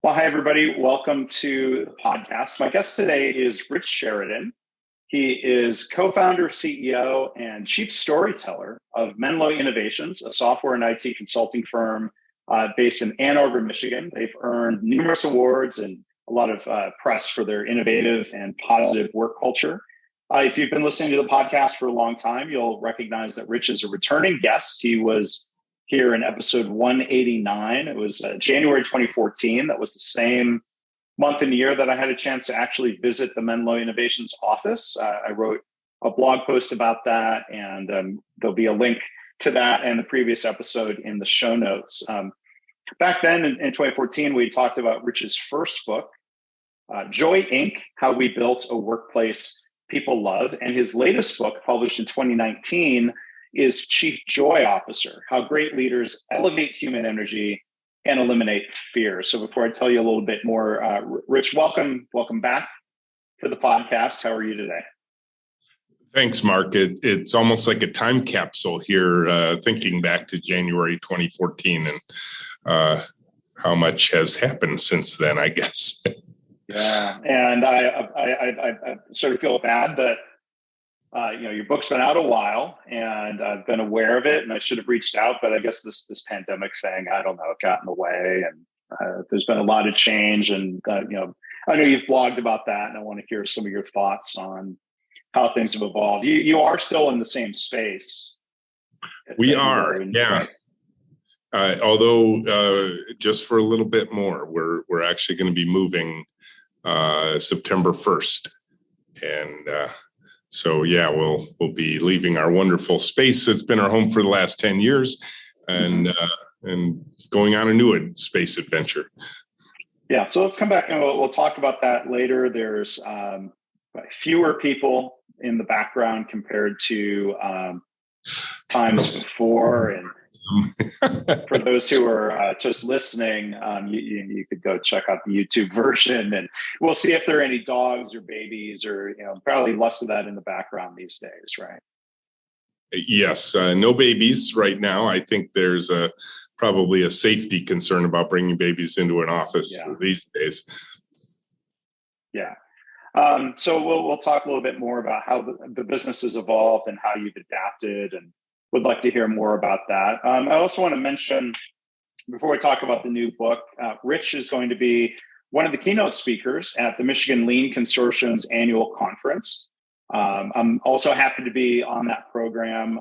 Well, hi, everybody. Welcome to the podcast. My guest today is Rich Sheridan. He is co-founder, CEO, and chief storyteller of Menlo Innovations, a software and IT consulting firm based in Ann Arbor, Michigan. They've earned numerous awards and a lot of press for their innovative and positive work culture. If you've been listening to the podcast for a long time, you'll recognize that Rich is a returning guest. He was here in episode 189. It was January 2014. That was the same month and year that I had a chance to actually visit the Menlo Innovations office. I wrote a blog post about that, and there'll be a link to that and the previous episode in the show notes. Back then in 2014, we talked about Rich's first book, Joy Inc., How We Built a Workplace People Love. And his latest book, published in 2019, is Chief Joy Officer, How Great Leaders Elevate Human Energy and Eliminate Fear. So before I tell you a little bit more, Rich, welcome back to the podcast. How are you today? Thanks, Mark. It's almost like a time capsule here, thinking back to January 2014 and how much has happened since then, I guess. Yeah, and I sort of feel bad that your book's been out a while, and I've been aware of it, and I should have reached out, but I guess this pandemic thing, I don't know, it got in the way, and there's been a lot of change, and I know you've blogged about that, and I want to hear some of your thoughts on how things have evolved. You are still in the same space. We are, yeah. Right? Although just for a little bit more, we're actually going to be moving September 1st, and so yeah, we'll be leaving our wonderful space that's been our home for the last 10 years and going on a new space adventure. Yeah, so let's come back and we'll talk about that later. There's fewer people in the background compared to times before, and for those who are just listening, you could go check out the YouTube version, and we'll see if there are any dogs or babies, or probably less of that in the background these days, right? Yes, no babies right now. I think there's probably a safety concern about bringing babies into an office these days. Yeah. So we'll talk a little bit more about how the business has evolved and how you've adapted, and would like to hear more about that. I also want to mention, before we talk about the new book, Rich is going to be one of the keynote speakers at the Michigan Lean Consortium's annual conference. I'm also happy to be on that program,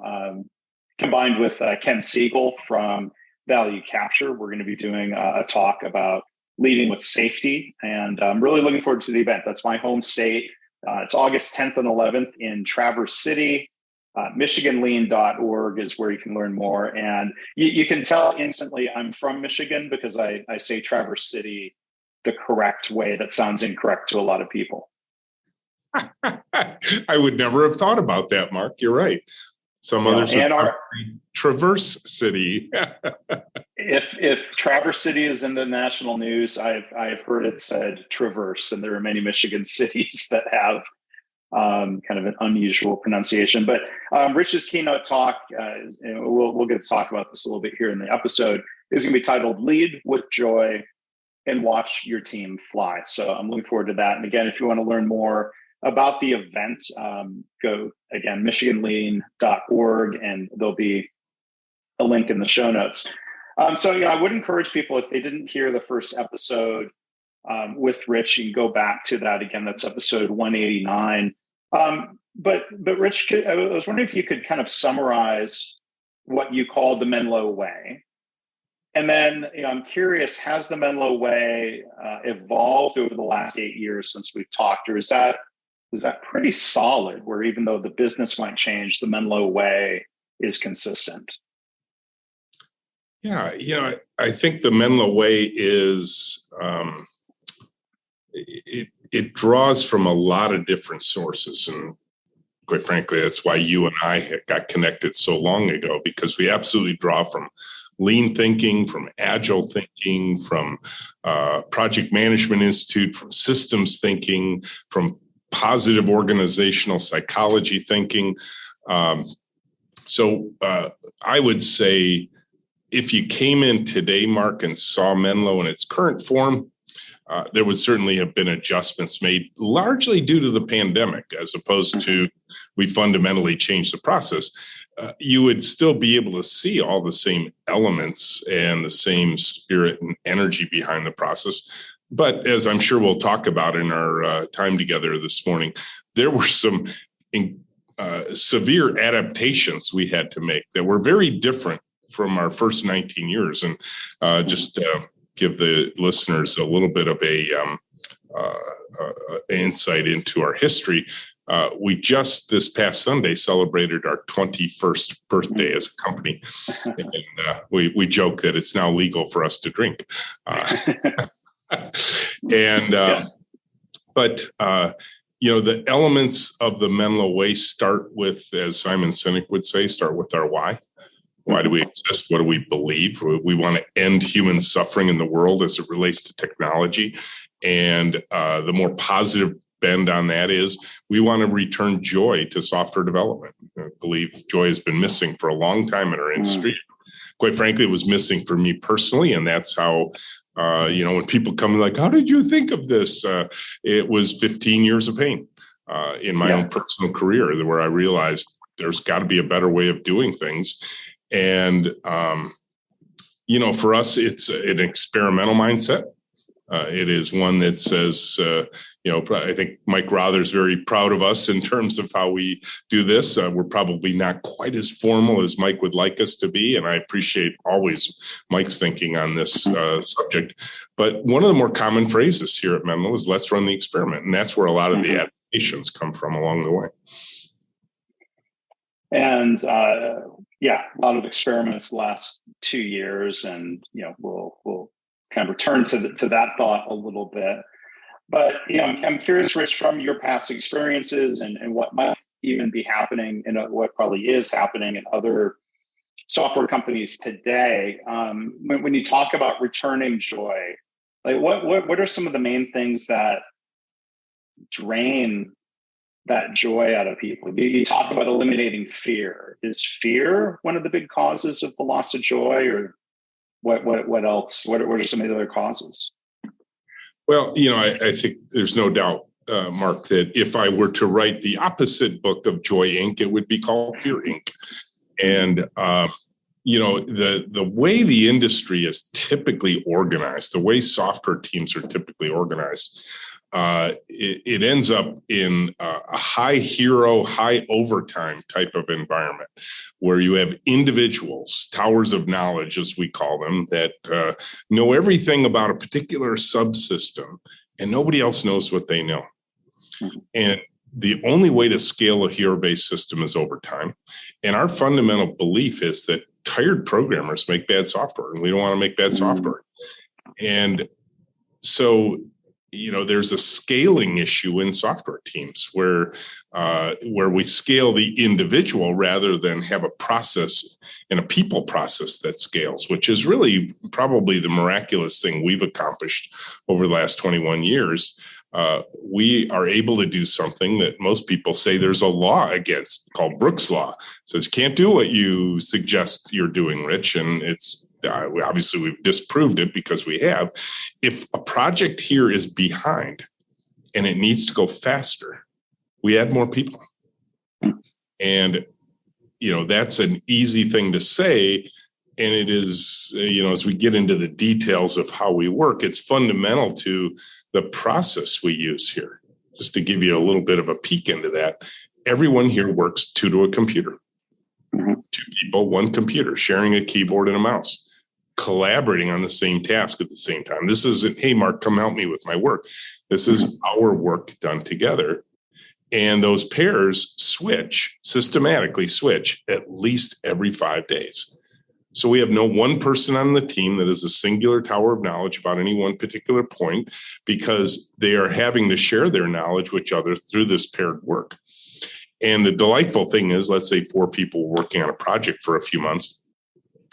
combined with Ken Siegel from Value Capture. We're going to be doing a talk about leading with safety, and I'm really looking forward to the event. That's my home state. It's August 10th and 11th in Traverse City. MichiganLean.org is where you can learn more. And you can tell instantly I'm from Michigan because I say Traverse City the correct way that sounds incorrect to a lot of people. I would never have thought about that, Mark. You're right. Some others are Traverse City. If Traverse City is in the national news, I've heard it said Traverse, and there are many Michigan cities that have kind of an unusual pronunciation. But Rich's keynote talk, we'll get to talk about this a little bit here in the episode, is going to be titled Lead with Joy and Watch Your Team Fly. So I'm looking forward to that. And again, if you want to learn more about the event, go, again, MichiganLean.org, and there'll be a link in the show notes. I would encourage people, if they didn't hear the first episode with Rich, you can go back to that. Again, that's episode 189. But Rich, I was wondering if you could kind of summarize what you call the Menlo Way. And then I'm curious, has the Menlo Way evolved over the last 8 years since we've talked, or is that pretty solid, where even though the business might change, the Menlo Way is consistent? Yeah, I think the Menlo Way is, it draws from a lot of different sources. And quite frankly, that's why you and I got connected so long ago, because we absolutely draw from lean thinking, from agile thinking, from Project Management Institute, from systems thinking, from positive organizational psychology thinking. So I would say if you came in today, Mark, and saw Menlo in its current form, there would certainly have been adjustments made largely due to the pandemic, as opposed to we fundamentally changed the process. You would still be able to see all the same elements and the same spirit and energy behind the process. But as I'm sure we'll talk about in our time together this morning, there were some severe adaptations we had to make that were very different from our first 19 years. And just give the listeners a little bit of a insight into our history. We just this past Sunday celebrated our 21st birthday as a company. And we joke that it's now legal for us to drink. But the elements of the Menlo Way start with, as Simon Sinek would say, start with our why. Why do we exist? What do we believe? We want to end human suffering in the world as it relates to technology. And the more positive bend on that is we want to return joy to software development. I believe joy has been missing for a long time in our industry. Quite frankly, it was missing for me personally. And that's how, when people come like, how did you think of this? It was 15 years of pain in my own personal career where I realized there's got to be a better way of doing things. And, for us, it's an experimental mindset. It is one that says, I think Mike Rother's very proud of us in terms of how we do this. We're probably not quite as formal as Mike would like us to be. And I appreciate always Mike's thinking on this subject. But one of the more common phrases here at Menlo is let's run the experiment. And that's where a lot of the adaptations come from along the way. And a lot of experiments the last 2 years, and we'll kind of return to that thought a little bit. But I'm curious, Rich, from your past experiences and what might even be happening and what probably is happening in other software companies today. When you talk about returning joy, like what are some of the main things that drain that joy out of people? You talk about eliminating fear. Is fear one of the big causes of the loss of joy, or what else? What are some of the other causes? Well, I think there's no doubt, Mark, that if I were to write the opposite book of Joy Inc., it would be called Fear Inc. And the way the industry is typically organized, the way software teams are typically organized, it ends up in a high hero, high overtime type of environment where you have individuals, towers of knowledge, as we call them, that know everything about a particular subsystem, and nobody else knows what they know. And the only way to scale a hero-based system is overtime. And our fundamental belief is that tired programmers make bad software, and we don't want to make bad software. And so there's a scaling issue in software teams where we scale the individual rather than have a process and a people process that scales, which is really probably the miraculous thing we've accomplished over the last 21 years. We are able to do something that most people say there's a law against called Brooks Law. It says you can't do what you suggest you're doing, Rich, and it's obviously we've disproved it because we have. If a project here is behind and it needs to go faster, we add more people. And, that's an easy thing to say. And it is, as we get into the details of how we work, it's fundamental to the process we use here. Just to give you a little bit of a peek into that, everyone here works two to a computer. 2 people, 1 computer, sharing a keyboard and a mouse, collaborating on the same task at the same time. This isn't, hey, Mark, come help me with my work. This is our work done together. And those pairs systematically switch at least every 5 days. So we have no one person on the team that is a singular tower of knowledge about any one particular point, because they are having to share their knowledge with each other through this paired work. And the delightful thing is, let's say 4 people working on a project for a few months,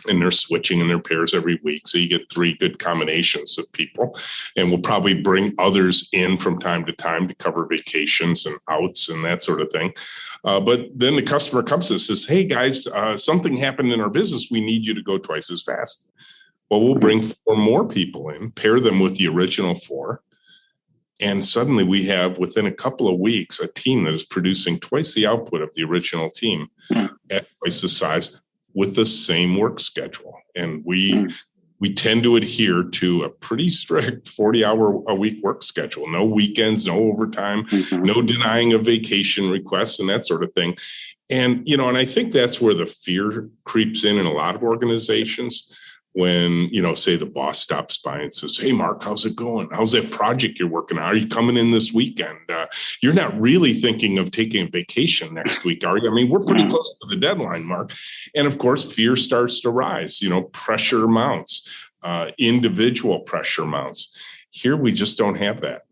and they're switching in their pairs every week. So you get 3 good combinations of people, and we'll probably bring others in from time to time to cover vacations and outs and that sort of thing. But then the customer comes and says, hey guys, something happened in our business. We need you to go twice as fast. Well, we'll bring 4 more people in, pair them with the original 4. And suddenly we have, within a couple of weeks, a team that is producing twice the output of the original team at twice the size with the same work schedule. And we tend to adhere to a pretty strict 40-hour-a-week work schedule. No weekends, no overtime, no denying of vacation requests and that sort of thing. And, and I think that's where the fear creeps in a lot of organizations when, say the boss stops by and says, "Hey, Mark, how's it going? How's that project you're working on? Are you coming in this weekend? You're not really thinking of taking a vacation next week, are you? I mean, we're pretty close to the deadline, Mark." And of course, fear starts to rise, pressure mounts, individual pressure mounts. Here, we just don't have that.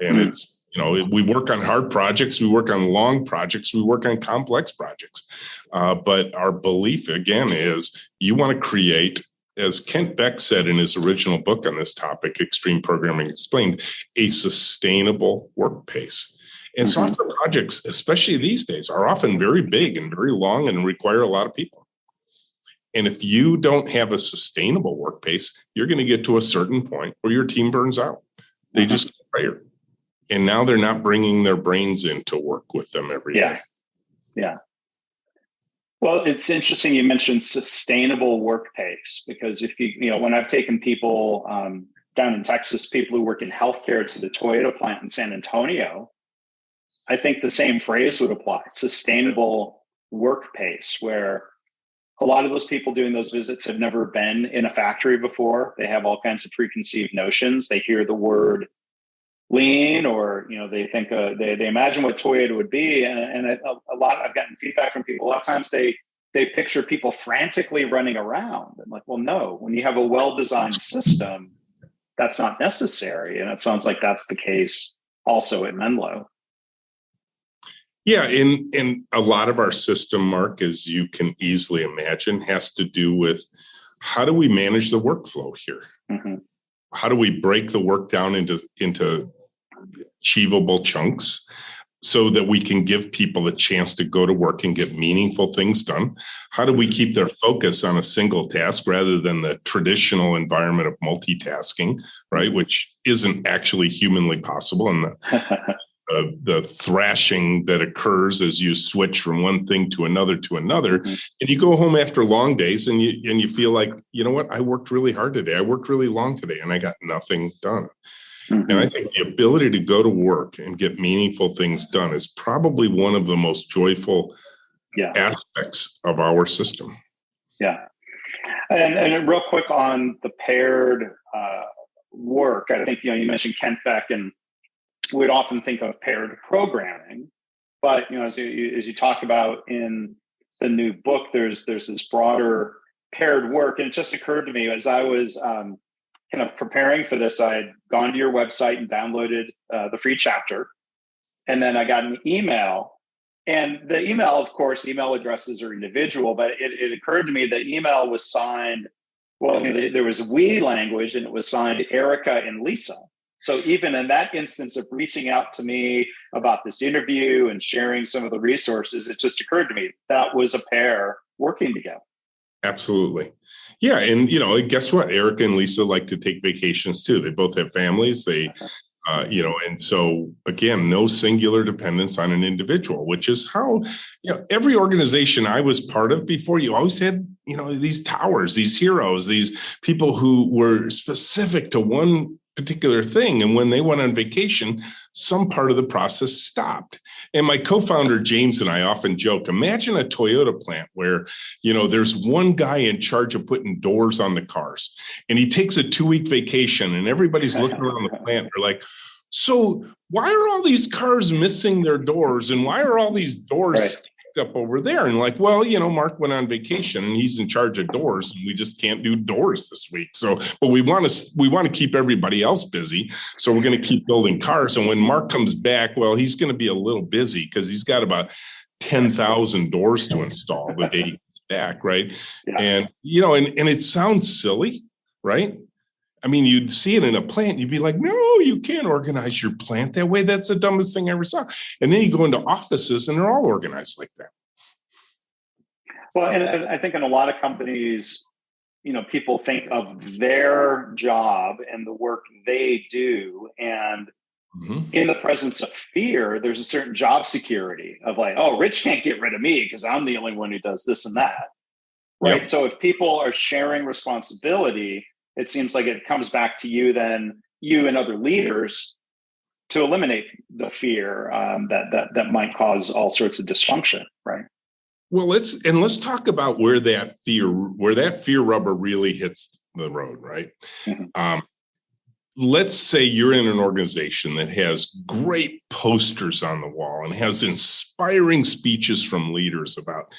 And it's, we work on hard projects, we work on long projects, we work on complex projects. But our belief, again, is you want to create, as Kent Beck said in his original book on this topic, Extreme Programming Explained, a sustainable work pace. And software projects, especially these days, are often very big and very long and require a lot of people. And if you don't have a sustainable work pace, you're going to get to a certain point where your team burns out. They just get tired. And now they're not bringing their brains in to work with them every day. Yeah. Well, it's interesting you mentioned sustainable work pace, because if when I've taken people down in Texas, people who work in healthcare, to the Toyota plant in San Antonio, I think the same phrase would apply: sustainable work pace, where a lot of those people doing those visits have never been in a factory before. They have all kinds of preconceived notions. They hear the word lean, or they think they imagine what Toyota would be, and a lot, I've gotten feedback from people. A lot of times they picture people frantically running around. I'm like, well, no. When you have a well-designed system, that's not necessary, and it sounds like that's the case also at Menlo. Yeah, and a lot of our system, Mark, as you can easily imagine, has to do with how do we manage the workflow here. How do we break the work down into achievable chunks so that we can give people a chance to go to work and get meaningful things done? How do we keep their focus on a single task rather than the traditional environment of multitasking, right? Which isn't actually humanly possible. And the thrashing that occurs as you switch from one thing to another, and you go home after long days and you feel like, you know what, I worked really hard today. I worked really long today and I got nothing done. And I think the ability to go to work and get meaningful things done is probably one of the most joyful aspects of our system. Yeah. And real quick on the paired work, I think, you mentioned Kent Beck, and we'd often think of paired programming, but as you talk about in the new book, there's this broader paired work. And it just occurred to me as I was kind of preparing for this, I had gone to your website and downloaded the free chapter, and then I got an email. And the email, of course, email addresses are individual, but it occurred to me that email was signed. Well, there was we language, and it was signed Erica and Lisa. So even in that instance of reaching out to me about this interview and sharing some of the resources, it just occurred to me that was a pair working together. Absolutely. Yeah. And, guess what? Erica and Lisa like to take vacations too. They both have families. They, and so again, no singular dependence on an individual, which is how, every organization I was part of before, you always had, these towers, these heroes, these people who were specific to one particular thing. And when they went on vacation, some part of the process stopped. And my co-founder, James, and I often joke, imagine a Toyota plant where, there's one guy in charge of putting doors on the cars, and he takes a 2-week vacation, and everybody's looking around the plant. They're like, so why are all these cars missing their doors? And why are all these doors stacked up over there? And like, well, Mark went on vacation and he's in charge of doors, and we just can't do doors this week. So, but we want to keep everybody else busy. So we're going to keep building cars. And when Mark comes back, well, he's going to be a little busy because he's got about 10,000 doors to install the day he's back. Right. Yeah. And, and it sounds silly, right? I mean, you'd see it in a plant. You'd be like, no, you can't organize your plant that way. That's the dumbest thing I ever saw. And then you go into offices and they're all organized like that. Well, and I think in a lot of companies, people think of their job and the work they do. And in the presence of fear, there's a certain job security of like, oh, Rich can't get rid of me because I'm the only one who does this and that. Right. Yep. So if people are sharing responsibility, it seems like it comes back to you and other leaders to eliminate the fear that might cause all sorts of dysfunction. Right. Well, let's talk about where that fear rubber really hits the road, right? Mm-hmm. Let's say you're in an organization that has great posters on the wall and has inspiring speeches from leaders about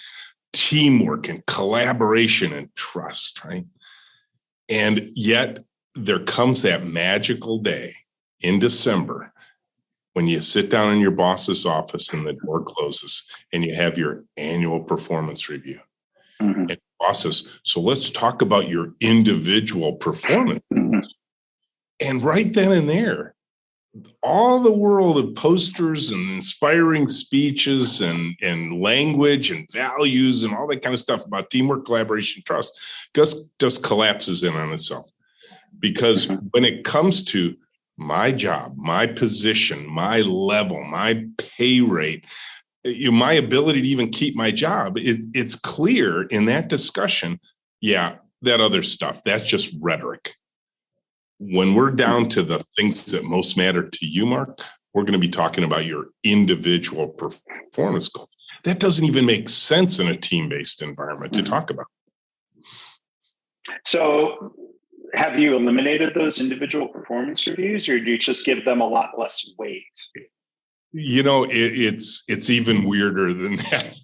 teamwork and collaboration and trust, right? And yet there comes that magical day in December when you sit down in your boss's office and the door closes and you have your annual performance review. Mm-hmm. And boss says, so let's talk about your individual performance. Mm-hmm. And right then and there, all the world of posters and inspiring speeches and language and values and all that kind of stuff about teamwork, collaboration, trust just collapses in on itself. Because when it comes to my job, my position, my level, my pay rate, my ability to even keep my job, it's clear in that discussion, yeah, that other stuff, that's just rhetoric. When we're down to the things that most matter to you, Mark, we're going to be talking about your individual performance goals. That doesn't even make sense in a team-based environment to talk about. So have you eliminated those individual performance reviews, or do you just give them a lot less weight? It's even weirder than that.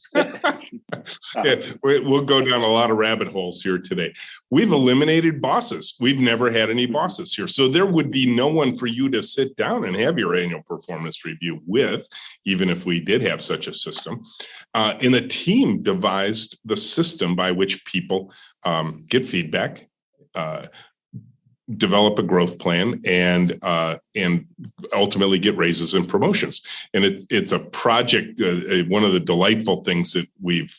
Yeah, we'll go down a lot of rabbit holes here today. We've eliminated bosses. We've never had any bosses here. So there would be no one for you to sit down and have your annual performance review with, even if we did have such a system. And a team devised the system by which people get feedback, develop a growth plan, and ultimately get raises and promotions. And it's a project. One of the delightful things that we've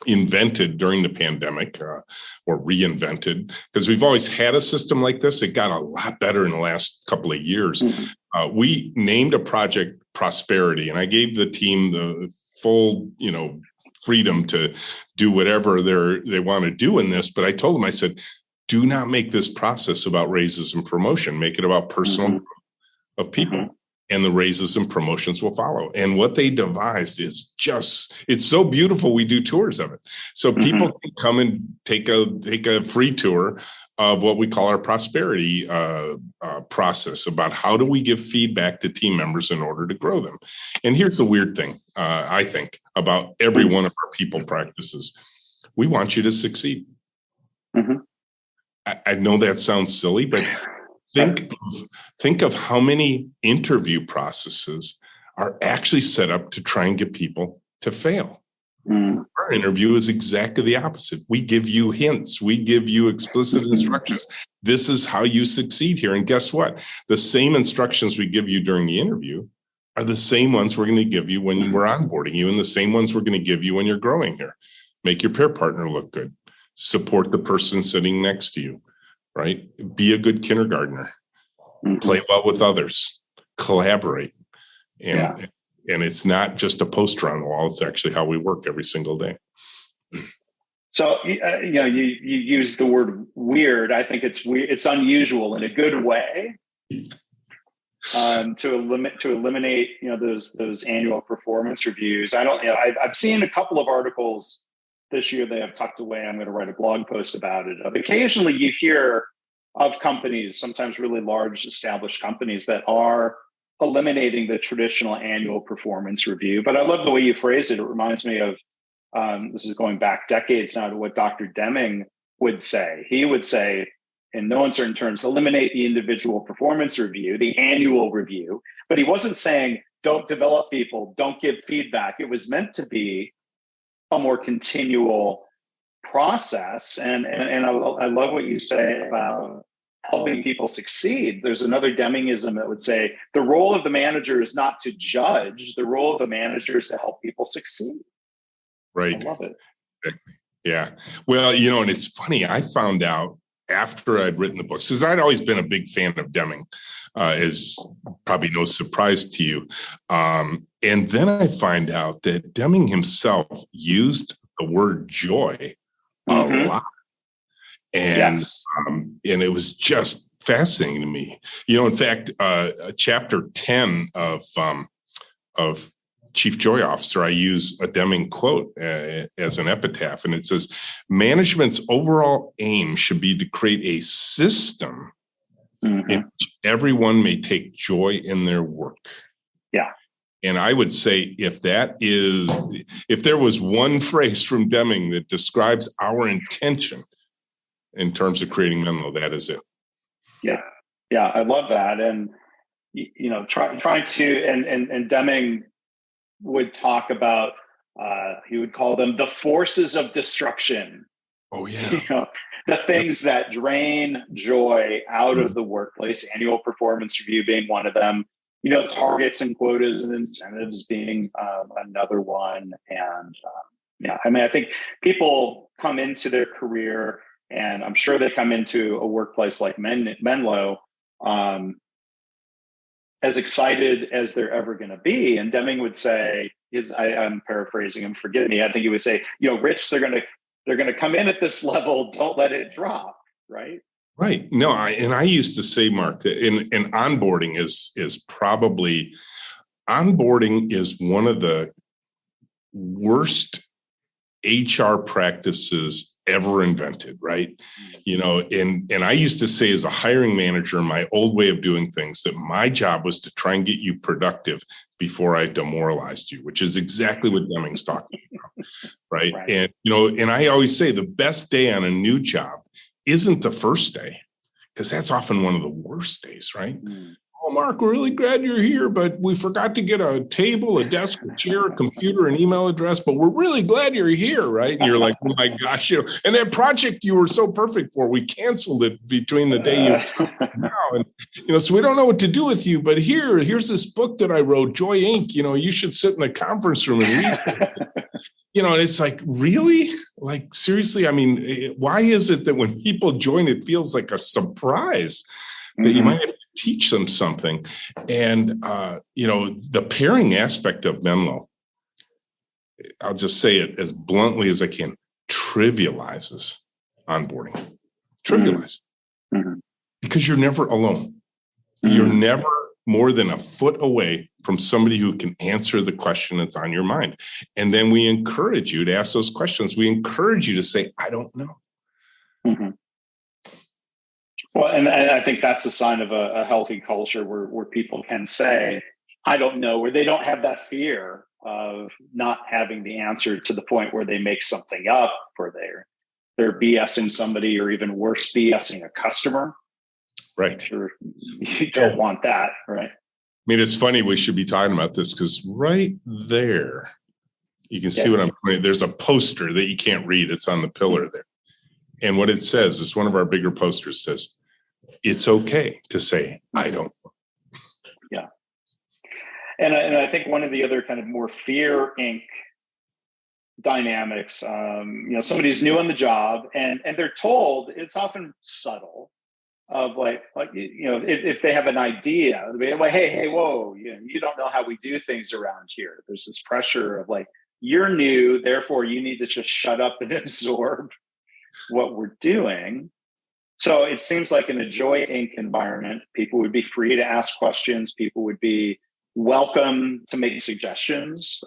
invented during the pandemic, or reinvented, because we've always had a system like this. It got a lot better in the last couple of years. Mm-hmm. We named a project Prosperity, and I gave the team the full, freedom to do whatever they want to do in this. But I told them, I said, do not make this process about raises and promotion. Make it about personal growth of people, and the raises and promotions will follow. And what they devised is it's so beautiful. We do tours of it. So people can come and take a free tour of what we call our prosperity process, about how do we give feedback to team members in order to grow them. And here's the weird thing, I think, about every one of our people practices. We want you to succeed. Mm-hmm. I know that sounds silly, but think of how many interview processes are actually set up to try and get people to fail. Our interview is exactly the opposite. We give you hints. We give you explicit instructions. This is how you succeed here. And guess what? The same instructions we give you during the interview are the same ones we're going to give you when we're onboarding you, and the same ones we're going to give you when you're growing here. Make your pair partner look good. Support the person sitting next to you, right? Be a good kindergartner. Play well with others. Collaborate. And it's not just a poster on the wall. It's actually how we work every single day. So, you use the word weird. I think it's weird. It's unusual in a good way to eliminate, those annual performance reviews. I've seen a couple of articles this year they have tucked away. I'm going to write a blog post about it. Occasionally you hear of companies, sometimes really large established companies, that are eliminating the traditional annual performance review. But I love the way you phrase it. It reminds me of, this is going back decades now, to what Dr. Deming would say. He would say, in no uncertain terms, eliminate the individual performance review, the annual review. But he wasn't saying, don't develop people, don't give feedback. It was meant to be a more continual process. And I love what you say about helping people succeed. There's another Demingism that would say the role of the manager is not to judge. The role of the manager is to help people succeed. Right. I love it. Yeah. Well, and it's funny. I found out after I'd written the books, because I'd always been a big fan of Deming, is probably no surprise to you. And then I find out that Deming himself used the word joy a lot. And, and it was just fascinating to me. In fact, chapter 10 of Chief Joy Officer, I use a Deming quote as an epitaph, and it says, management's overall aim should be to create a system in which everyone may take joy in their work. Yeah. And I would say if there was one phrase from Deming that describes our intention in terms of creating Menlo, that is it. Yeah. Yeah. I love that. And, trying to, and Deming would talk about, he would call them the forces of destruction. Oh, yeah. The things that drain joy out of the workplace, annual performance review being one of them, targets and quotas and incentives being another one. And I think people come into their career, and I'm sure they come into a workplace like Menlo as excited as they're ever going to be. And Deming would say, I'm paraphrasing him, forgive me. I think he would say, Rich, they're going to come in at this level. Don't let it drop. Right. Right. No, I used to say, Mark, that in onboarding is one of the worst HR practices ever invented, right? And I used to say as a hiring manager, my old way of doing things, that my job was to try and get you productive before I demoralized you, which is exactly what Deming's talking about, right? And, and I always say the best day on a new job isn't the first day, because that's often one of the worst days, right? Oh, Mark, we're really glad you're here, but we forgot to get a table, a desk, a chair, a computer, an email address, but we're really glad you're here, right? And you're like, oh my gosh, and that project you were so perfect for, we canceled it between the day you now. And, so we don't know what to do with you, but here's this book that I wrote, Joy Inc. You should sit in the conference room and read it. And it's like, really? Like, seriously? I mean, why is it that when people join, it feels like a surprise that you might have to teach them something? And, the pairing aspect of Menlo, I'll just say it as bluntly as I can, trivializes onboarding. Trivializes. Because you're never alone. You're never more than a foot away from somebody who can answer the question that's on your mind. And then we encourage you to ask those questions. We encourage you to say, I don't know. Well, and I think that's a sign of a healthy culture where people can say, I don't know, where they don't have that fear of not having the answer to the point where they make something up, or they're BSing somebody, or even worse, BSing a customer. Right. You don't want that, right? I mean, it's funny we should be talking about this, because right there, you can see what I'm pointing. There's a poster that you can't read. It's on the pillar there. And what it says is, one of our bigger posters says, it's okay to say, I don't know. Yeah. And I think one of the other kind of more fear Inc. dynamics, somebody's new on the job and they're told, it's often subtle, of like if they have an idea, they'll be like, hey, whoa, you don't know how we do things around here. There's this pressure of like, you're new, therefore you need to just shut up and absorb what we're doing. So it seems like in a Joy Inc. environment, people would be free to ask questions. People would be welcome to make suggestions.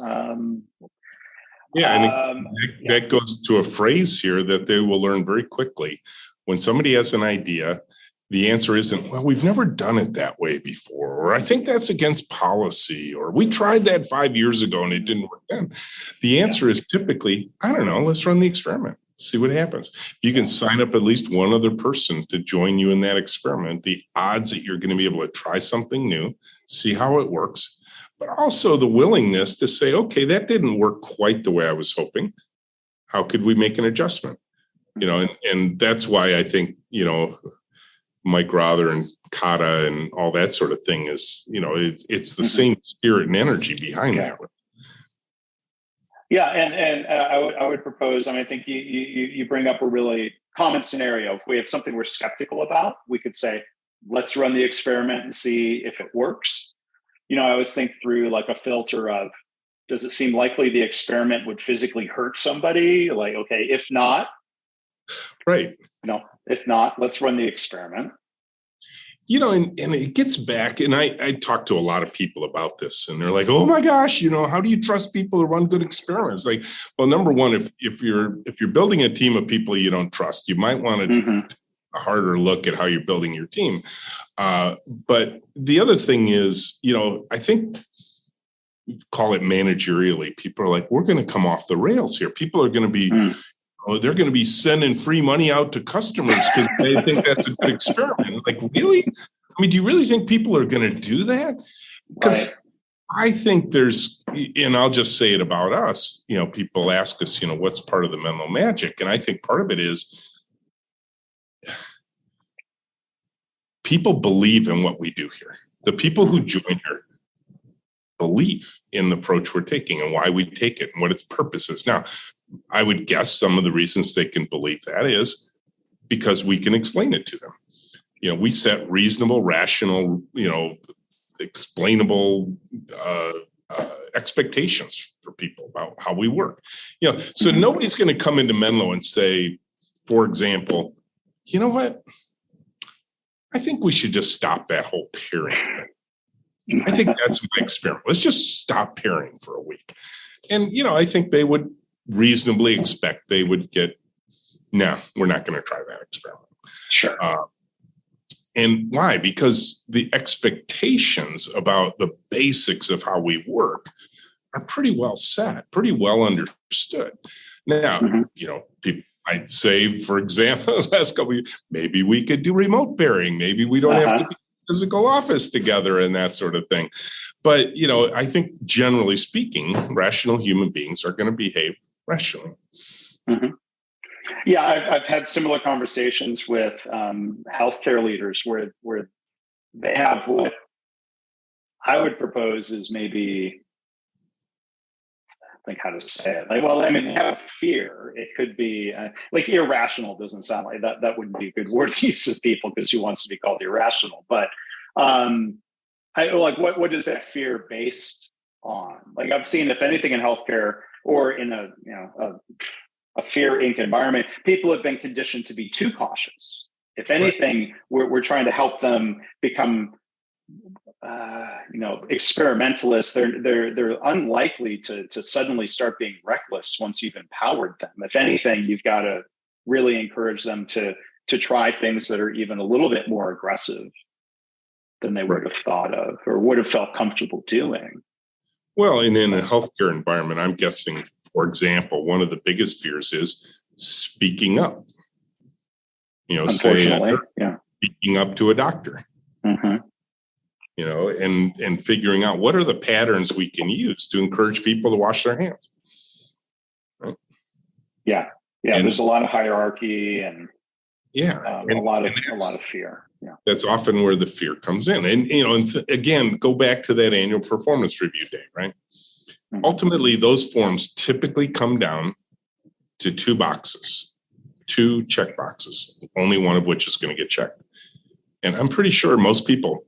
That goes to a phrase here that they will learn very quickly. When somebody has an idea, the answer isn't, well, we've never done it that way before, or I think that's against policy, or we tried that 5 years ago and it didn't work then. The answer is typically, I don't know, let's run the experiment, see what happens. You can sign up at least one other person to join you in that experiment. The odds that you're going to be able to try something new, see how it works, but also the willingness to say, okay, that didn't work quite the way I was hoping. How could we make an adjustment? And that's why I think, Mike Rother and Kata and all that sort of thing is, it's the same spirit and energy behind that. Yeah, and I would propose. I mean, I think you bring up a really common scenario. If we have something we're skeptical about, we could say, let's run the experiment and see if it works. I always think through like a filter of, does it seem likely the experiment would physically hurt somebody? Like, okay, if not, right. If not, let's run the experiment. And it gets back, and I talk to a lot of people about this, and they're like, oh my gosh, how do you trust people to run good experiments? Like, well, number one, if you're building a team of people you don't trust, you might want to take a harder look at how you're building your team. But the other thing is, I think, call it managerially, people are like, we're going to come off the rails here. People are going to be they're going to be sending free money out to customers because they think that's a good experiment. Like, really? I mean, do you really think people are going to do that? Because I think and I'll just say it about us, people ask us, what's part of the Menlo magic? And I think part of it is people believe in what we do here. The people who join here believe in the approach we're taking and why we take it and what its purpose is. Now, I would guess some of the reasons they can believe that is because we can explain it to them. We set reasonable, rational, explainable expectations for people about how we work. So nobody's going to come into Menlo and say, for example, you know what? I think we should just stop that whole pairing thing. I think that's my experiment. Let's just stop pairing for a week. And, I think they would reasonably expect they would get, no, we're not going to try that experiment. Sure. And why? Because the expectations about the basics of how we work are pretty well set, pretty well understood. Now, people might say, for example, last couple of years, maybe we could do remote pairing. Maybe we don't have to be in a physical office together and that sort of thing. But, I think generally speaking, rational human beings are going to behave rationally. Yeah, I've had similar conversations with healthcare leaders where they have what I would propose is maybe, I think how to say it. Like, well, I mean, they have fear. It could be like irrational. Doesn't sound like that. That wouldn't be a good word to use of people because who wants to be called irrational? But what is that fear based on? Like I've seen, if anything, in healthcare or in a fear inc environment, people have been conditioned to be too cautious. If anything, we're trying to help them become, experimentalists. They're unlikely to suddenly start being reckless once you've empowered them. If anything, you've got to really encourage them to try things that are even a little bit more aggressive than they would have thought of or would have felt comfortable doing. Well, and in a healthcare environment, I'm guessing, for example, one of the biggest fears is speaking up. Say speaking up to a doctor. And figuring out what are the patterns we can use to encourage people to wash their hands. Right? Yeah. And there's a lot of hierarchy and a lot of fear. Yeah, that's often where the fear comes in. And again, go back to that annual performance review day, right? Ultimately, those forms typically come down to two check boxes, only one of which is going to get checked. And I'm pretty sure most people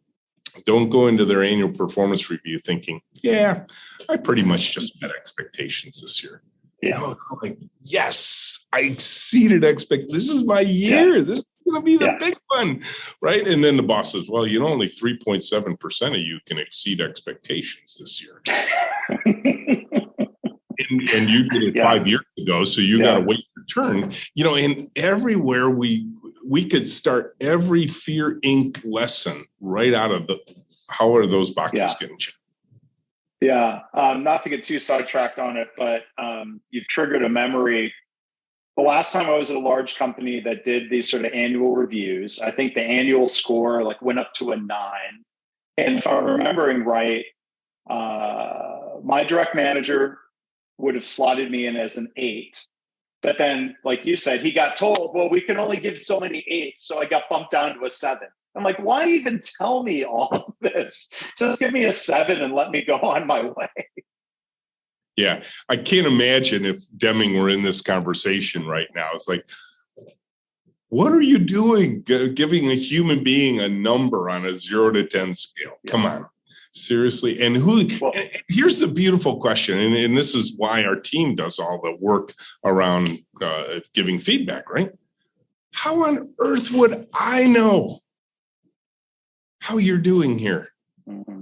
don't go into their annual performance review thinking, yeah, I pretty much just met expectations this year. Yeah. Like, yes, I exceeded expectations. This is my year. Yeah. This is going to be the big one, right? And then the boss says, well, only 3.7% of you can exceed expectations this year. and you did it 5 years ago, so you got to wait your turn. And everywhere we could start every Fear Inc. lesson right out of how are those boxes getting checked? Yeah, not to get too sidetracked on it, but you've triggered a memory. The last time I was at a large company that did these sort of annual reviews, I think the annual score went up to a 9. And if I'm remembering right, my direct manager would have slotted me in as an 8. But then, like you said, he got told, well, we can only give so many 8s. So I got bumped down to a 7. I'm like, why even tell me all of this? Just give me a 7 and let me go on my way. Yeah. I can't imagine if Deming were in this conversation right now. It's like, what are you doing? Giving a human being a number on a 0 to 10 scale. Come on. Seriously. And here's the beautiful question. And this is why our team does all the work around giving feedback, right? How on earth would I know how you're doing here? Mm-hmm.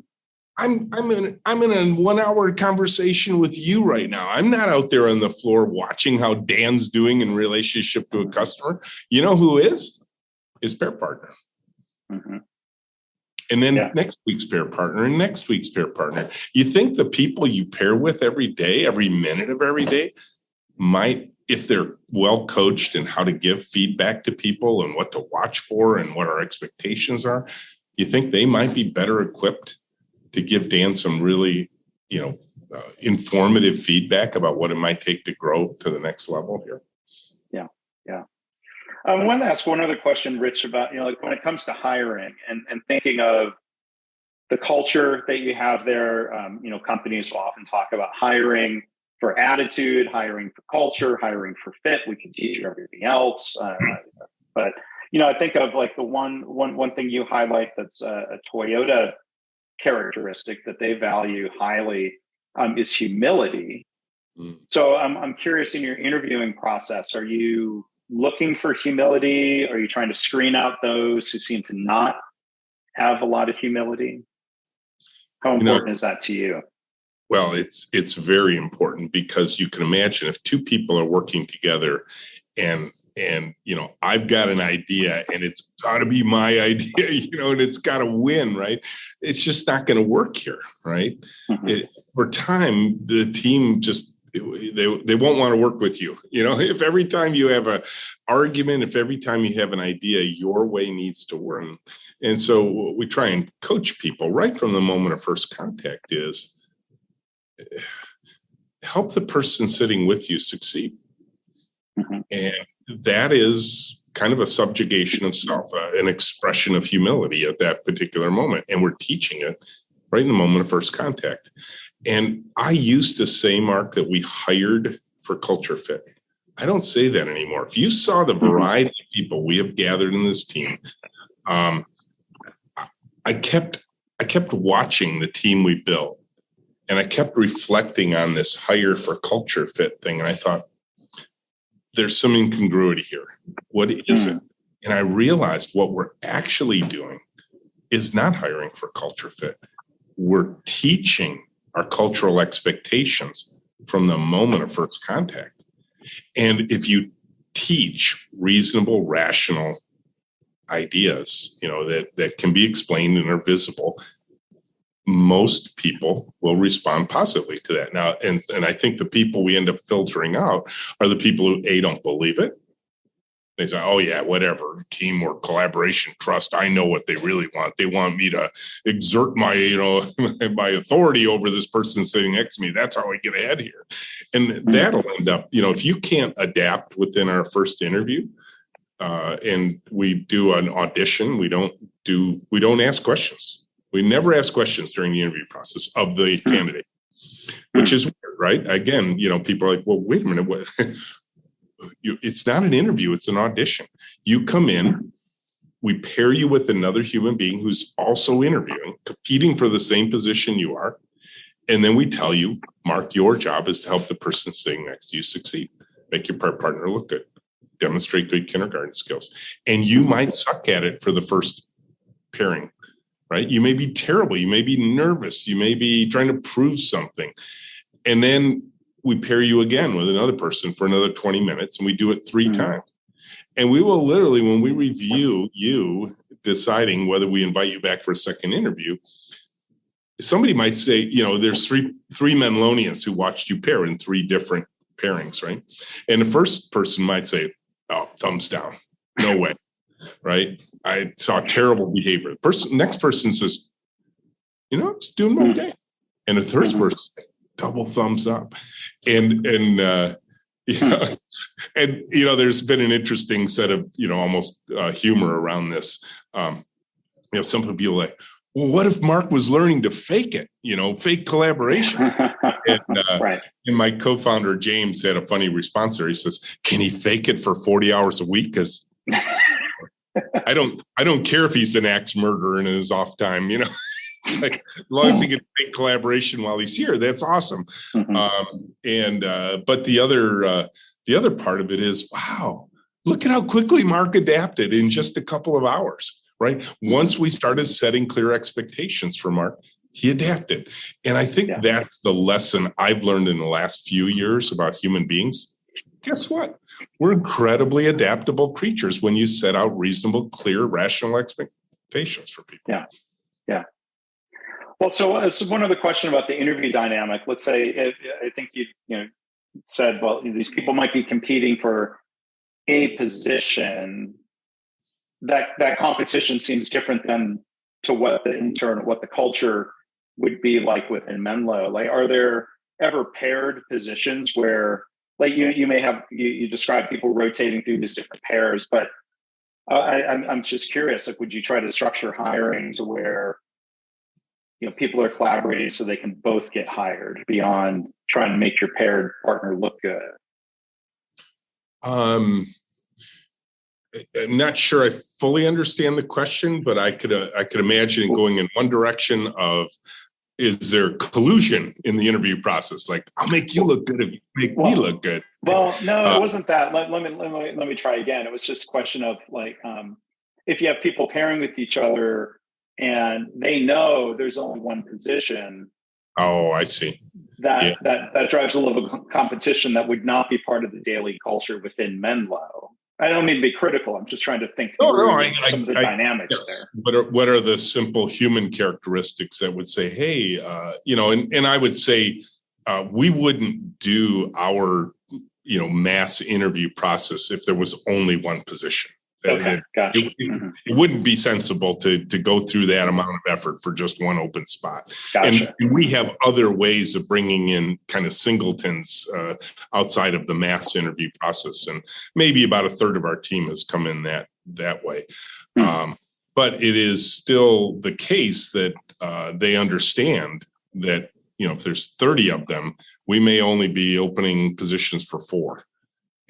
I'm in a 1 hour conversation with you right now. I'm not out there on the floor watching how Dan's doing in relationship to a customer. You know who is? His pair partner. Mm-hmm. And then next week's pair partner and next week's pair partner. You think the people you pair with every day, every minute of every day might, if they're well coached in how to give feedback to people and what to watch for and what our expectations are, you think they might be better equipped to give Dan some really, informative feedback about what it might take to grow to the next level here? Yeah. I want to ask one other question, Rich, about, when it comes to hiring and thinking of the culture that you have there, companies will often talk about hiring for attitude, hiring for culture, hiring for fit. We can teach you everything else. But, I think of like the one thing you highlight that's a Toyota characteristic that they value highly is humility. So I'm curious, in your interviewing process, are you looking for humility? Are you trying to screen out those who seem to not have a lot of humility? How important is that to you? Well, it's very important, because you can imagine if two people are working together and I've got an idea and it's got to be my idea, and it's got to win, right? It's just not going to work here, right? Mm-hmm. Over time, the team just, they won't want to work with you. If every time you have an argument, if every time you have an idea, your way needs to work. And so we try and coach people right from the moment of first contact is help the person sitting with you succeed. Mm-hmm. And that is kind of a subjugation of self, an expression of humility at that particular moment. And we're teaching it right in the moment of first contact. And I used to say, Mark, that we hired for culture fit. I don't say that anymore. If you saw the variety of people we have gathered in this team, I kept watching the team we built, and I kept reflecting on this hire for culture fit thing. And I thought, there's some incongruity here. What is it? And I realized what we're actually doing is not hiring for culture fit. We're teaching our cultural expectations from the moment of first contact. And if you teach reasonable, rational ideas, that can be explained and are visible, most people will respond positively to that. Now, and I think the people we end up filtering out are the people who, A, don't believe it. They say, oh yeah, whatever, teamwork, collaboration, trust. I know what they really want. They want me to exert my, my authority over this person sitting next to me. That's how I get ahead here. And that'll end up, if you can't adapt within our first interview, and we do an audition, we don't ask questions. We never ask questions during the interview process of the candidate, which is weird, right? Again, people are like, well, wait a minute. What? It's not an interview. It's an audition. You come in, we pair you with another human being who's also interviewing, competing for the same position you are. And then we tell you, Mark, your job is to help the person sitting next to you succeed. Make your partner look good. Demonstrate good kindergarten skills. And you might suck at it for the first pairing. Right? You may be terrible. You may be nervous. You may be trying to prove something. And then we pair you again with another person for another 20 minutes, and we do it 3 times. And we will literally, when we review you, deciding whether we invite you back for a second interview, somebody might say, there's three Menlonians who watched you pair in 3 different pairings, right? And the first person might say, oh, thumbs down. No way. Right? I saw terrible behavior. Next person says, it's doing okay. And the third person, double thumbs up. And there's been an interesting set of, almost humor around this. Some people are like, well, what if Mark was learning to fake it, fake collaboration? And, right. And my co-founder, James, had a funny response there. He says, can he fake it for 40 hours a week? Because I don't care if he's an axe murderer in his off time, It's like, as long as he can make collaboration while he's here, that's awesome. But the other part of it is, wow, look at how quickly Mark adapted in just a couple of hours, right? Once we started setting clear expectations for Mark, he adapted. And I think that's the lesson I've learned in the last few years about human beings. Guess what? We're incredibly adaptable creatures when you set out reasonable, clear, rational expectations for people. Yeah. Well, so one other question about the interview dynamic. Let's say, I think you said, well, these people might be competing for a position. That competition seems different than to what the culture would be like within Menlo. Like, are there ever paired positions where, like, you may have you describe people rotating through these different pairs, but I'm just curious. Like, would you try to structure hiring to where people are collaborating so they can both get hired beyond trying to make your paired partner look good? I'm not sure I fully understand the question, but I could imagine going in one direction of, is there collusion in the interview process? Like, I'll make you look good if you make me look good. Well, no, it wasn't that. Let me try again. It was just a question of, like, if you have people pairing with each other and they know there's only one position. Oh, I see. That drives a level of competition that would not be part of the daily culture within Menlo. I don't mean to be critical. I'm just trying to think through some of the dynamics there. What are the simple human characteristics that would say, hey, and I would say we wouldn't do our, mass interview process if there was only one position. Okay, gotcha. It wouldn't be sensible to go through that amount of effort for just one open spot. Gotcha. And we have other ways of bringing in kind of singletons outside of the mass interview process. And maybe about a third of our team has come in that way. But it is still the case that they understand that, if there's 30 of them, we may only be opening positions for 4.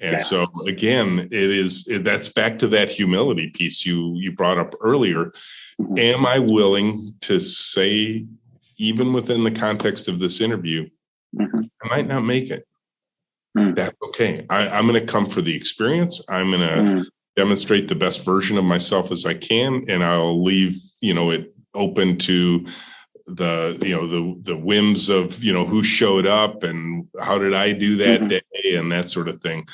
And so again, that's back to that humility piece you brought up earlier. Am I willing to say, even within the context of this interview, I might not make it? That's okay. I'm going to come for the experience. I'm going to demonstrate the best version of myself as I can, and I'll leave it open to the whims of who showed up and how did I do that day and that sort of thing.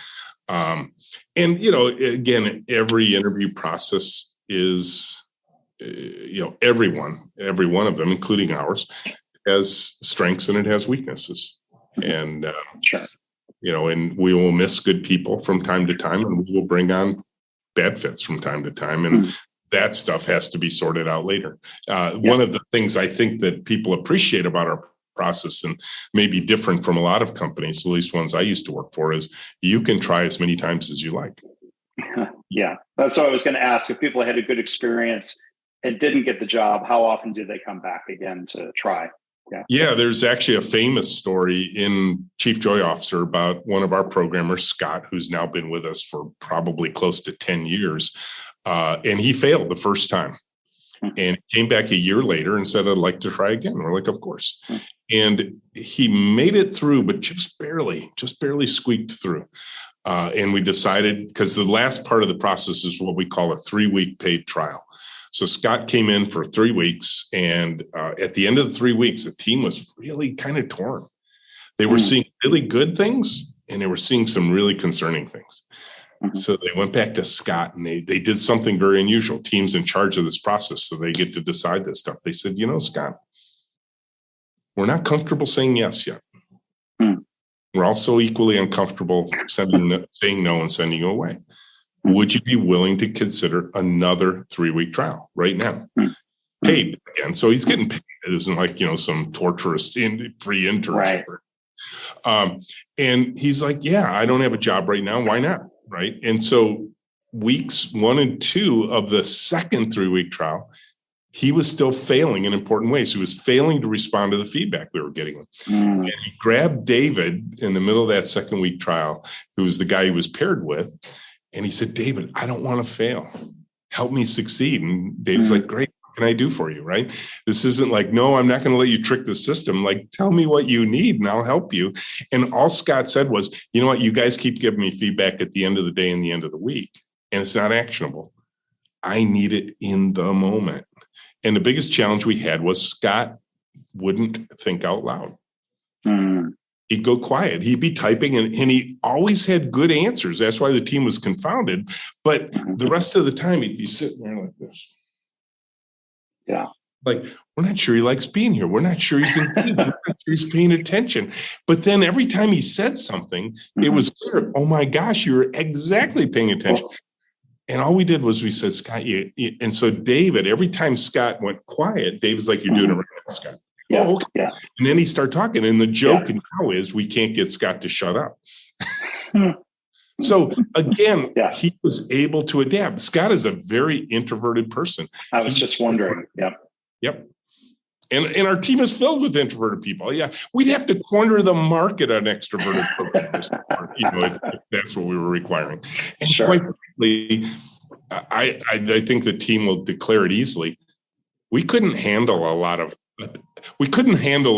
And again, every interview process is every one of them, including ours, has strengths and it has weaknesses. And and we will miss good people from time to time, and we will bring on bad fits from time to time, and that stuff has to be sorted out later. One of the things I think that people appreciate about our process, and maybe different from a lot of companies, at least ones I used to work for, is you can try as many times as you like. Yeah, that's what I was going to ask. If people had a good experience and didn't get the job, how often do they come back again to try? Yeah, there's actually a famous story in Chief Joy Officer about one of our programmers, Scott, who's now been with us for probably close to 10 years. And he failed the first time and came back a year later and said, I'd like to try again. We're like, of course. And he made it through, but just barely squeaked through. And we decided, because the last part of the process is what we call a 3-week paid trial. So Scott came in for 3 weeks. And at the end of the 3 weeks, the team was really kind of torn. They were seeing really good things and they were seeing some really concerning things. So they went back to Scott and they did something very unusual. Team's in charge of this process, so they get to decide this stuff. They said, Scott, we're not comfortable saying yes yet. We're also equally uncomfortable saying no and sending you away. Would you be willing to consider another 3-week trial right now? Paid again. So he's getting paid. It isn't like, some torturous free internship. Right. And he's like, yeah, I don't have a job right now. Why not? Right. And so weeks 1 and 2 of the second 3-week trial, he was still failing in important ways. He was failing to respond to the feedback we were getting. And he grabbed David in the middle of that second week trial, who was the guy he was paired with. And he said, David, I don't want to fail. Help me succeed. And David's like, great. What can I do for you? Right. This isn't like, no, I'm not going to let you trick the system. Like, tell me what you need and I'll help you. And all Scott said was, you know what? You guys keep giving me feedback at the end of the day and the end of the week, and it's not actionable. I need it in the moment. And the biggest challenge we had was Scott wouldn't think out loud. He'd go quiet. He'd be typing and he always had good answers. That's why the team was confounded. But the rest of the time, he'd be sitting there like this. Yeah. Like, we're not sure he likes being here. We're not sure he's engaged. We're not sure he's paying attention. But then every time he said something, it was clear, oh my gosh, you're exactly paying attention. And all we did was we said, Scott, and so David, every time Scott went quiet, David's like, you're doing it right now, Scott. Yeah, oh, okay. Yeah. And then he started talking. And the joke now is we can't get Scott to shut up. So again, he was able to adapt. Scott is a very introverted person. I was just wondering. Yep. And our team is filled with introverted people. Yeah. We'd have to corner the market on extroverted programs, if that's what we were requiring. And quite frankly, I think the team will declare it easily. We couldn't handle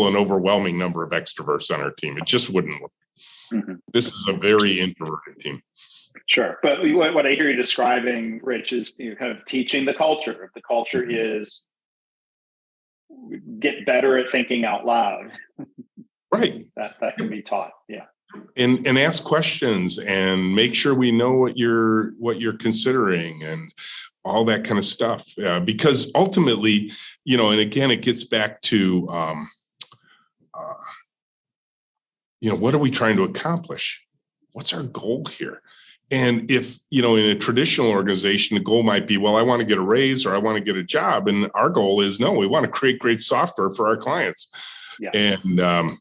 an overwhelming number of extroverts on our team. It just wouldn't work. This is a very introverted team. Sure. But what I hear you describing, Rich, is kind of teaching the culture. If the culture is get better at thinking out loud. Right. That can be taught. Yeah. And ask questions and make sure we know what you're considering and all that kind of stuff. Because ultimately, and again, it gets back to, what are we trying to accomplish? What's our goal here? And if, in a traditional organization, the goal might be, well, I want to get a raise or I want to get a job. And our goal is, no, we want to create great software for our clients. Yeah. And,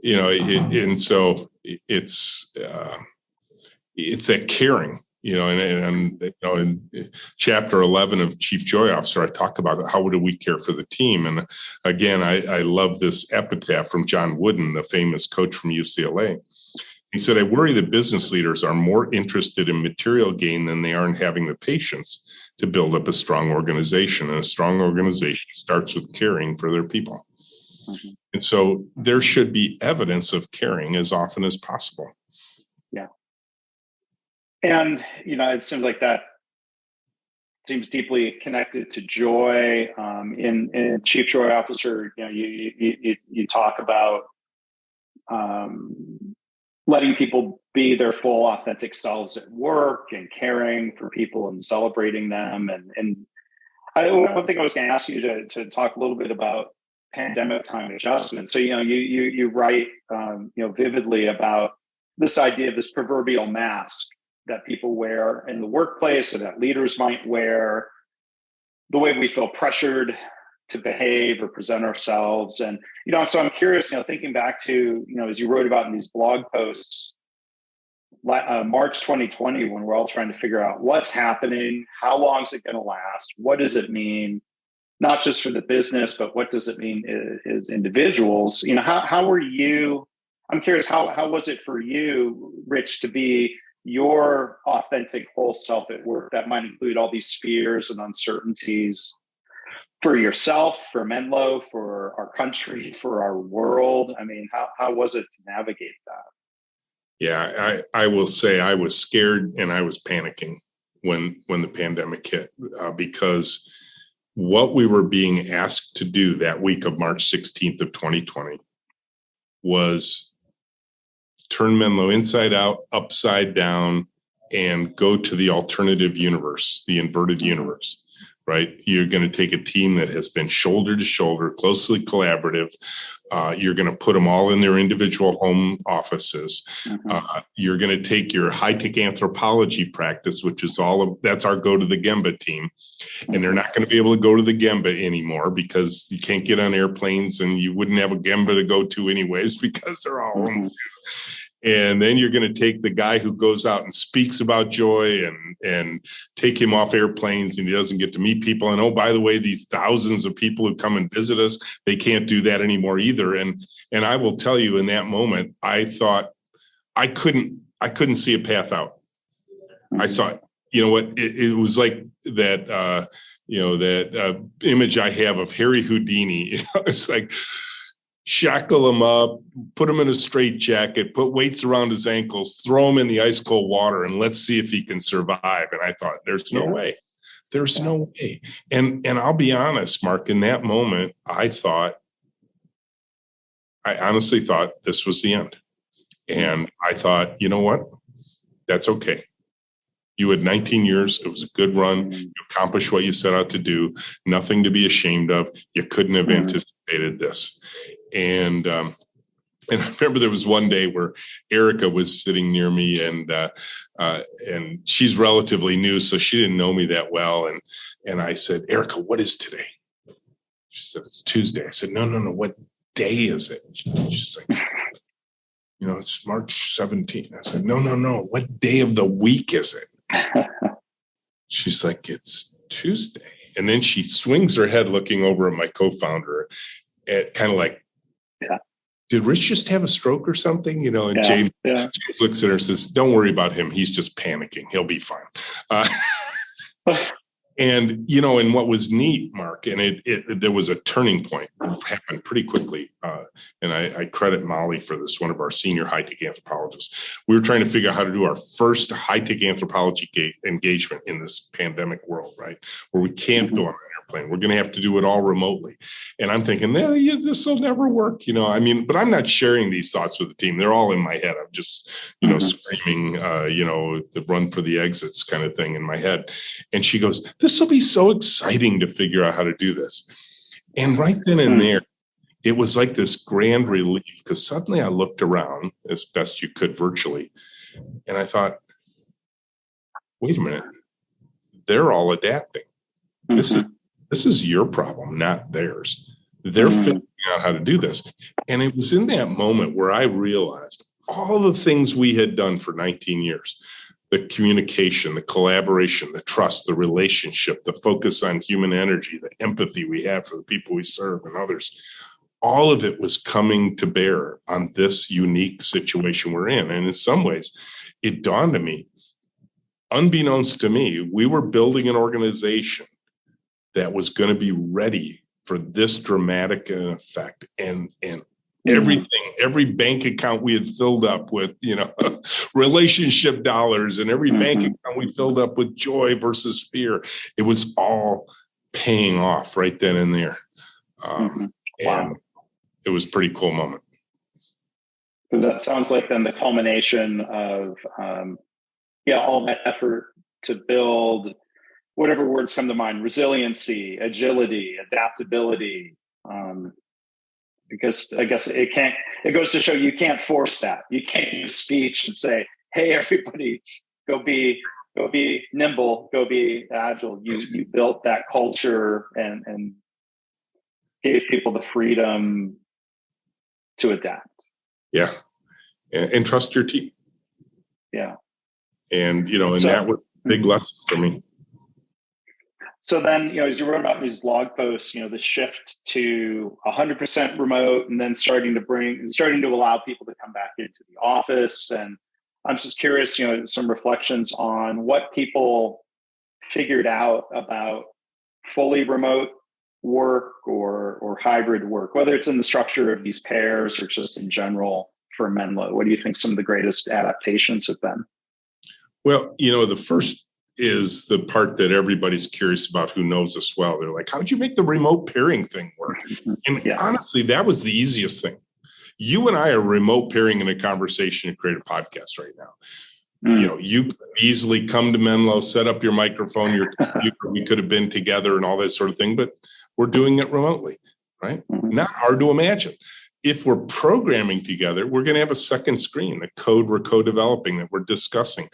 and so it's that caring, and in chapter 11 of Chief Joy Officer, I talk about how do we care for the team. And again, I love this epitaph from John Wooden, the famous coach from UCLA. He said, I worry that business leaders are more interested in material gain than they are in having the patience to build up a strong organization. And a strong organization starts with caring for their people. And so there should be evidence of caring as often as possible. Yeah. And, it seems like that seems deeply connected to joy. In Chief Joy Officer, you talk about letting people be their full authentic selves at work and caring for people and celebrating them. And one thing I was going to ask you to talk a little bit about pandemic time adjustment. So, you write, vividly about this idea of this proverbial mask that people wear in the workplace or that leaders might wear, the way we feel pressured to behave or present ourselves. And, so I'm curious, thinking back to, as you wrote about in these blog posts, March 2020, when we're all trying to figure out what's happening, how long is it going to last? What does it mean? Not just for the business, but what does it mean as individuals? How were you? I'm curious, how was it for you, Rich, to be your authentic whole self at work? That might include all these fears and uncertainties for yourself, for Menlo, for our country, for our world. I mean, how was it to navigate that? Yeah, I will say I was scared and I was panicking when the pandemic hit because what we were being asked to do that week of March 16th of 2020 was turn Menlo inside out, upside down, and go to the alternative universe, the inverted universe, right? You're going to take a team that has been shoulder to shoulder, closely collaborative. You're going to put them all in their individual home offices. You're going to take your high-tech anthropology practice, which is that's our go to the Gemba team. And they're not going to be able to go to the Gemba anymore because you can't get on airplanes and you wouldn't have a Gemba to go to anyways because they're all home. And then you're going to take the guy who goes out and speaks about joy and take him off airplanes and he doesn't get to meet people. And, oh, by the way, these thousands of people who come and visit us, they can't do that anymore either. And I will tell you, in that moment, I thought I couldn't see a path out. I saw it. You know what? It was like that, that image I have of Harry Houdini. It's like, shackle him up, put him in a straitjacket, put weights around his ankles, throw him in the ice cold water, and let's see if he can survive. And I thought, there's no way. There's no way. And I'll be honest, Mark, in that moment, I honestly thought this was the end. And I thought, you know what? That's okay. You had 19 years. It was a good run. You accomplished what you set out to do. Nothing to be ashamed of. You couldn't have anticipated this. And I remember there was one day where Erica was sitting near me, and she's relatively new, so she didn't know me that well. And I said, Erica, what is today? She said, it's Tuesday. I said, no. What day is it? She's like, it's March 17th. I said, no. What day of the week is it? She's like, it's Tuesday. And then she swings her head looking over at my co-founder, kind of like, did Rich just have a stroke or something? And James looks at her and says, don't worry about him. He's just panicking. He'll be fine. And what was neat, Mark, and there was a turning point. It happened pretty quickly. And I credit Molly for this, one of our senior high-tech anthropologists. We were trying to figure out how to do our first high-tech anthropology engagement in this pandemic world, right? Where we can't go on an airplane. We're going to have to do it all remotely. And I'm thinking, this will never work. But I'm not sharing these thoughts with the team. They're all in my head. I'm just, screaming, the run for the exits kind of thing in my head. And she goes, this will be so exciting to figure out how to do this. And right then and there, it was like this grand relief, because suddenly I looked around as best you could virtually. And I thought, wait a minute, they're all adapting. This is your problem, not theirs. They're figuring out how to do this. And it was in that moment where I realized all the things we had done for 19 years, the communication, the collaboration, the trust, the relationship, the focus on human energy, the empathy we have for the people we serve and others, all of it was coming to bear on this unique situation we're in. And in some ways, it dawned on me, unbeknownst to me, we were building an organization that was going to be ready for this dramatic effect. And everything, every bank account we had filled up with, relationship dollars, and every bank account we filled up with joy versus fear, it was all paying off right then and there. And it was a pretty cool moment. That sounds like then the culmination of, all that effort to build whatever words come to mind: resiliency, agility, adaptability. Because I guess it goes to show you can't force that. You can't use speech and say, hey, everybody, go be nimble, go be agile. You built that culture and gave people the freedom to adapt. Yeah. And trust your team. Yeah. And, that was a big lesson for me. So then, as you wrote about in these blog posts, the shift to 100% remote, and then starting to allow people to come back into the office. And I'm just curious, some reflections on what people figured out about fully remote work or hybrid work, whether it's in the structure of these pairs or just in general for Menlo. What do you think some of the greatest adaptations have been? Well, the first is the part that everybody's curious about who knows us well. They're like, how'd you make the remote pairing thing work? And honestly, that was the easiest thing. You and I are remote pairing in a conversation and create a podcast right now. You could easily come to Menlo, set up your microphone, your computer. We could have been together and all that sort of thing, but we're doing it remotely, right? Not hard to imagine. If we're programming together, we're going to have a second screen, the code we're co-developing that we're discussing.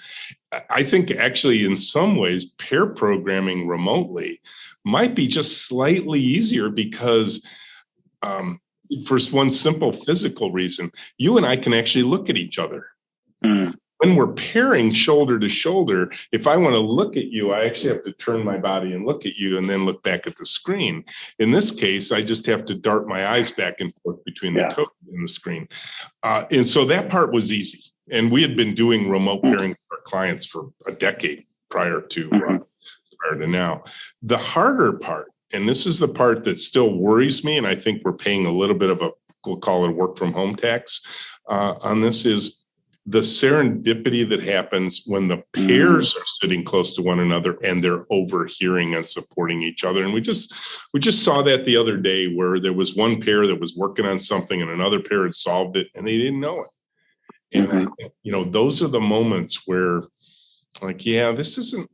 I think actually in some ways, pair programming remotely might be just slightly easier because for one simple physical reason, you and I can actually look at each other Mm. When we're pairing shoulder to shoulder, if I want to look at you, I actually have to turn my body and look at you and then look back at the screen. In this case, I just have to dart my eyes back and forth between the toes and the screen. And so that part was easy. And we had been doing remote pairing with our clients for a decade prior to now. The harder part, and this is the part that still worries me, and I think we're paying a little bit of a, we'll call it work from home tax on this, is the serendipity that happens when the pairs are sitting close to one another and they're overhearing and supporting each other. And we just saw that the other day, where there was one pair that was working on something and another pair had solved it and they didn't know it. And I think, those are the moments where, like, this isn't,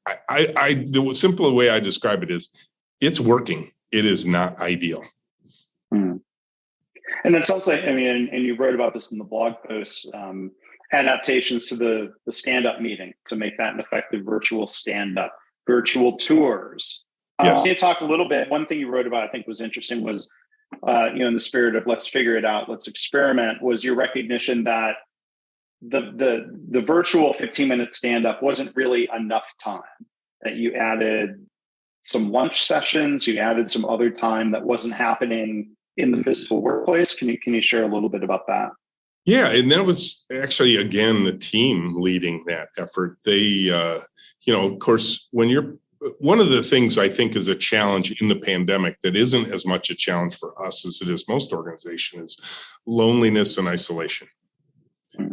the simple way I describe it is, it's working. It is not ideal. And it's also, and you wrote about this in the blog post, adaptations to the stand-up meeting to make that an effective virtual stand-up, virtual tours. Yes. Can you talk a little bit? One thing you wrote about, I think was interesting, was, in the spirit of let's figure it out, let's experiment, was your recognition that the virtual 15-minute stand-up wasn't really enough time, that you added some lunch sessions, you added some other time that wasn't happening in the physical workplace. Can you share a little bit about that? Yeah, and that was actually, again, the team leading that effort. They, of course, one of the things I think is a challenge in the pandemic that isn't as much a challenge for us as it is most organizations, is loneliness and isolation.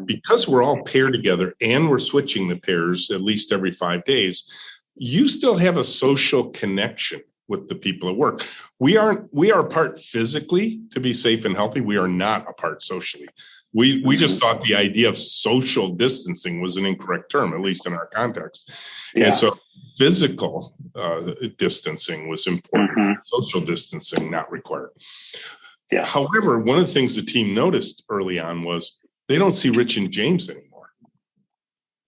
Because we're all paired together and we're switching the pairs at least every 5 days, you still have a social connection with the people at work. We are apart physically to be safe and healthy. We are not apart socially. We just thought the idea of social distancing was an incorrect term, at least in our context. Yeah. And so physical distancing was important. Social distancing not required. Yeah. However, one of the things the team noticed early on was they don't see Rich and James anymore.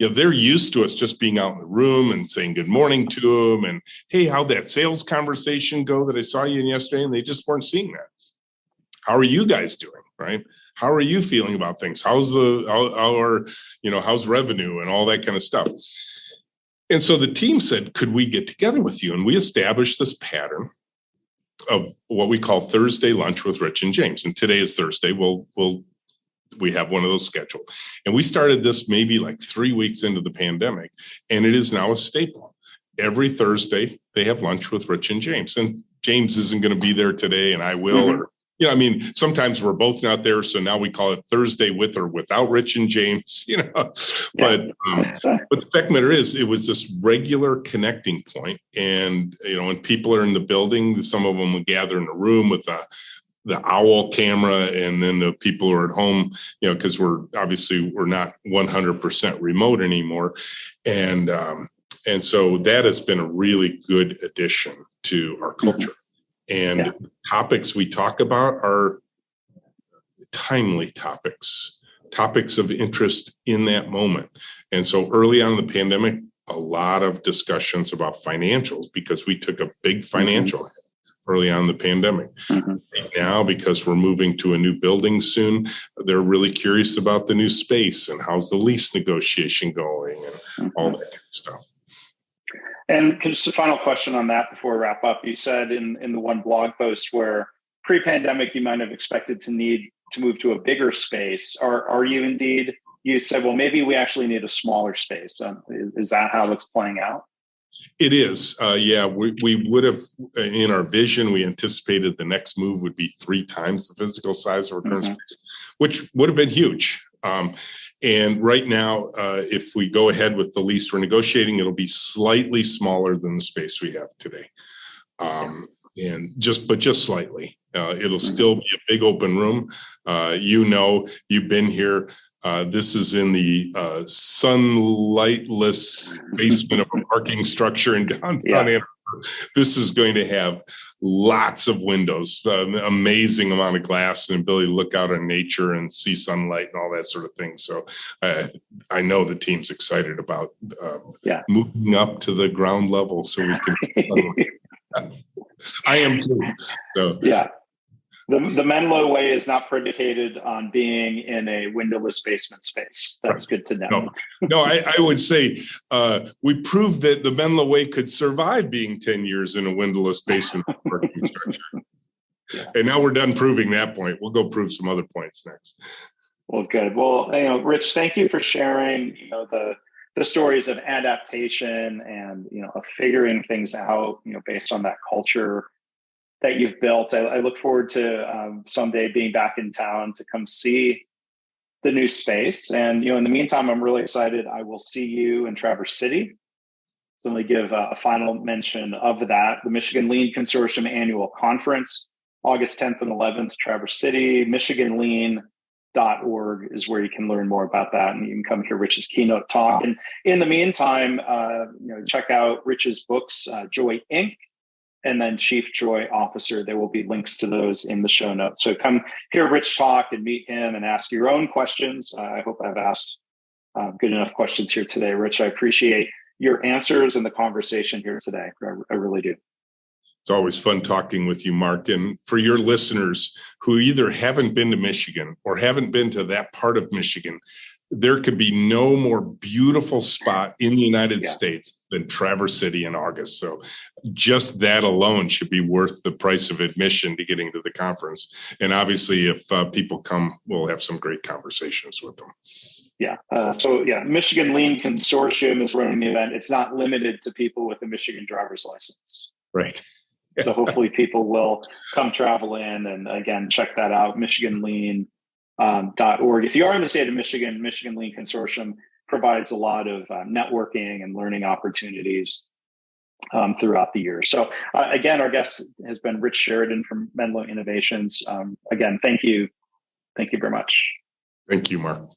They're used to us just being out in the room and saying good morning to them and, hey, how'd that sales conversation go that I saw you in yesterday? And they just weren't seeing that. How are you guys doing, right? How are you feeling about things? How's revenue and all that kind of stuff? And so the team said, could we get together with you? And we established this pattern of what we call Thursday lunch with Rich and James. And today is Thursday. We have one of those scheduled. And we started this maybe like 3 weeks into the pandemic, and it is now a staple. Every Thursday, they have lunch with Rich and James. And James isn't going to be there today, and I will. Or, sometimes we're both not there. So now we call it Thursday with or without Rich and James, But the fact matter is, it was this regular connecting point. And, when people are in the building, some of them will gather in a room with the owl camera, and then the people who are at home, because we're not 100% remote anymore. And so that has been a really good addition to our culture. And topics we talk about are timely topics of interest in that moment. And so early on in the pandemic, a lot of discussions about financials, because we took a big financial hit early on in the pandemic. Right now, because we're moving to a new building soon, they're really curious about the new space and how's the lease negotiation going and all that kind of stuff. And just a final question on that before we wrap up. You said in the one blog post where pre-pandemic you might have expected to need to move to a bigger space. Are you indeed? You said, well, maybe we actually need a smaller space. Is that how it's playing out? It is. We would have, in our vision, we anticipated the next move would be 3 times the physical size of our current space, which would have been huge. And right now, if we go ahead with the lease we're negotiating, it'll be slightly smaller than the space we have today. And just slightly. It'll still be a big open room. You've been here. This is in the sunlightless basement of a parking structure in downtown Ann Arbor. This is going to have lots of windows, amazing amount of glass, and ability to look out on nature and see sunlight and all that sort of thing. So I know the team's excited about moving up to the ground level so we can. I am too. So The Menlo way is not predicated on being in a windowless basement space. That's good to know. No, I would say we proved that the Menlo way could survive being 10 years in a windowless basement parking structure. Yeah. And now we're done proving that point. We'll go prove some other points next. Well, good. Well, Rich, thank you for sharing, the stories of adaptation and, of figuring things out, based on that culture that you've built. I look forward to someday being back in town to come see the new space. And, in the meantime, I'm really excited. I will see you in Traverse City. So let me give a final mention of that. The Michigan Lean Consortium Annual Conference, August 10th and 11th, Traverse City. MichiganLean.org is where you can learn more about that. And you can come hear Rich's keynote talk. And in the meantime, check out Rich's books, Joy Inc., and then Chief Joy Officer. There will be links to those in the show notes. So come hear Rich talk and meet him and ask your own questions. I hope I've asked good enough questions here today. Rich, I appreciate your answers and the conversation here today. I really do. It's always fun talking with you, Mark. And for your listeners who either haven't been to Michigan or haven't been to that part of Michigan, there could be no more beautiful spot in the United States than Traverse City in August. So just that alone should be worth the price of admission to getting to the conference. And obviously, if people come, we'll have some great conversations with them. Michigan Lean Consortium is running the event. It's not limited to people with a Michigan driver's license. Right. So hopefully people will come travel in, and again, check that out, MichiganLean.org. If you are in the state of Michigan, Michigan Lean Consortium provides a lot of networking and learning opportunities throughout the year. So again, our guest has been Rich Sheridan from Menlo Innovations. Again, thank you. Thank you very much. Thank you, Mark.